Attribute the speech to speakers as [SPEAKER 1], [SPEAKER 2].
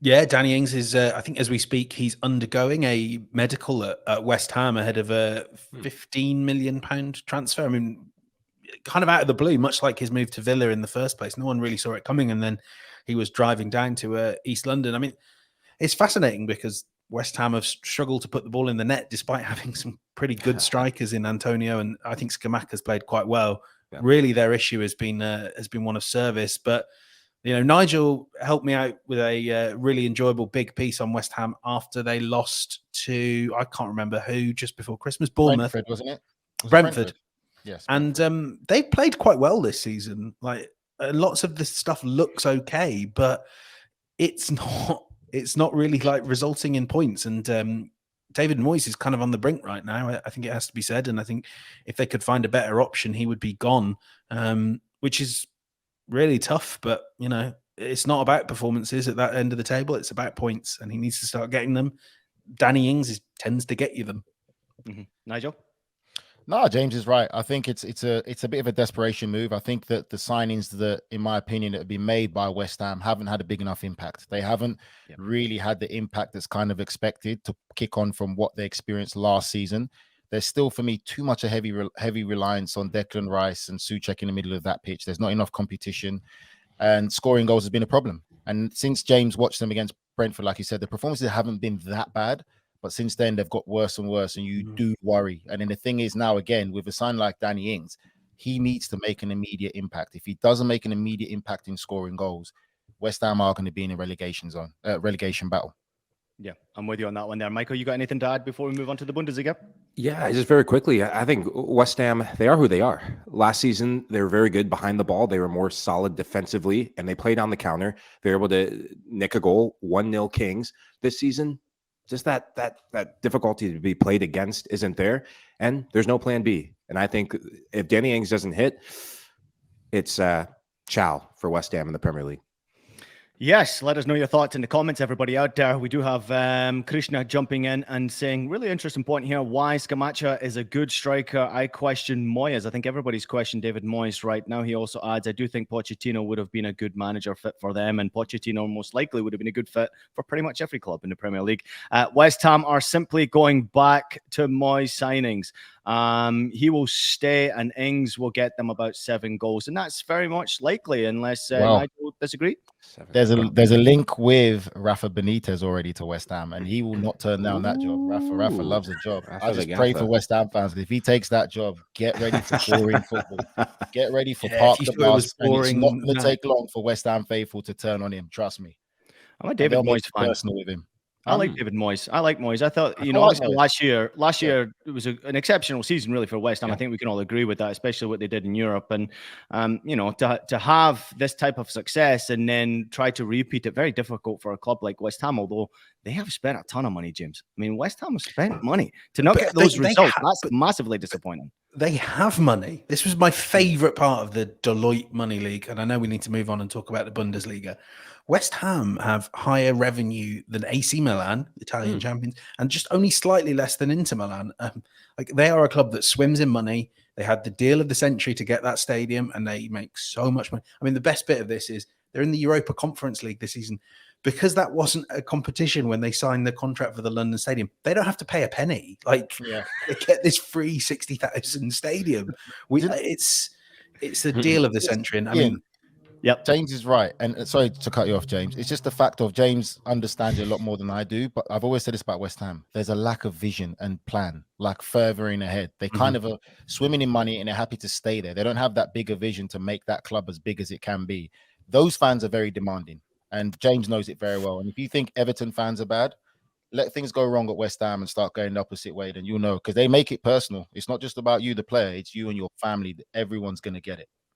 [SPEAKER 1] Yeah, Danny Ings is, I think as we speak, he's undergoing a medical at West Ham ahead of a £15 million transfer. I mean, kind of out of the blue, much like his move to Villa in the first place. No one really saw it coming. And then he was driving down to East London. I mean, it's fascinating because West Ham have struggled to put the ball in the net despite having some pretty good strikers in Antonio. And I think Scamacca's played quite well. Yeah. Really, their issue has been one of service. But Nigel helped me out with a really enjoyable big piece on West Ham after they lost to, I can't remember who, just before Christmas. Bournemouth.
[SPEAKER 2] Brentford, wasn't it?
[SPEAKER 1] Brentford.
[SPEAKER 2] Yes.
[SPEAKER 1] Brentford. And they played quite well this season. Like lots of this stuff looks okay, but it's not really like resulting in points. And David Moyes is kind of on the brink right now. I think it has to be said. And I think if they could find a better option, he would be gone, which is really tough. But, it's not about performances at that end of the table. It's about points, and he needs to start getting them. Danny Ings tends to get you them.
[SPEAKER 3] Mm-hmm. Nigel?
[SPEAKER 2] No, James is right. I think it's a bit of a desperation move. I think that the signings that, in my opinion, that have been made by West Ham haven't had a big enough impact. They haven't really had the impact that's kind of expected to kick on from what they experienced last season. There's still, for me, too much a heavy reliance on Declan Rice and Souček in the middle of that pitch. There's not enough competition, and scoring goals has been a problem. And since James watched them against Brentford, like he said, the performances haven't been that bad. But since then, they've got worse and worse, and you do worry. And then the thing is now, again, with a sign like Danny Ings, he needs to make an immediate impact. If he doesn't make an immediate impact in scoring goals, West Ham are going to be in a relegation battle.
[SPEAKER 3] Yeah, I'm with you on that one there. Michael, you got anything to add before we move on to the Bundesliga?
[SPEAKER 4] Yeah, just very quickly, I think West Ham, they are who they are. Last season, they were very good behind the ball. They were more solid defensively, and they played on the counter. They were able to nick a goal, 1-0 Kings. This season, just that difficulty to be played against isn't there, and there's no plan B. And I think if Danny Ings doesn't hit, it's ciao for West Ham in the Premier League.
[SPEAKER 3] Yes, let us know your thoughts in the comments, everybody out there. We do have Krishna jumping in and saying, really interesting point here, why Scamacca is a good striker. I question Moyes. I think everybody's questioned David Moyes right now. He also adds, I do think Pochettino would have been a good manager fit for them, and Pochettino most likely would have been a good fit for pretty much every club in the Premier League. West Ham are simply going back to Moyes signings. He will stay, and Ings will get them about 7 goals, and that's very much likely unless Nigel disagree.
[SPEAKER 2] There's a link with Rafa Benitez already to West Ham, and he will not turn down that job. Rafa loves a job. I just pray for West Ham fans that if he takes that job, get ready for boring football. Get ready for Park the Bus. And it's not going to take long for West Ham faithful to turn on him. Trust me.
[SPEAKER 3] I'm a David Moyes fan.
[SPEAKER 2] Personal with him.
[SPEAKER 3] I like David Moyes. I like Moyes. I thought, obviously last year it was an exceptional season really for West Ham. Yeah. I think we can all agree with that, especially what they did in Europe. And, to have this type of success and then try to repeat it, very difficult for a club like West Ham, although they have spent a ton of money, James. I mean, West Ham has spent money to not get those results. That's massively disappointing.
[SPEAKER 1] They have money. This was my favorite part of the Deloitte Money League. And I know we need to move on and talk about the Bundesliga. West Ham have higher revenue than AC Milan, Italian champions, and just only slightly less than Inter Milan. They are a club that swims in money. They had the deal of the century to get that stadium, and they make so much money. I mean, the best bit of this is they're in the Europa Conference League this season. Because that wasn't a competition when they signed the contract for the London Stadium, they don't have to pay a penny. They get this free 60,000 stadium. It's the deal of the century. And I mean,
[SPEAKER 2] yep, James is right. And sorry to cut you off, James. It's just the fact of James understands it a lot more than I do. But I've always said this about West Ham. There's a lack of vision and plan, like furthering ahead. They kind of are swimming in money and they're happy to stay there. They don't have that bigger vision to make that club as big as it can be. Those fans are very demanding. And James knows it very well. And if you think Everton fans are bad, let things go wrong at West Ham and start going the opposite way, then you'll know. Because they make it personal. It's not just about you, the player. It's you and your family. Everyone's going to get it.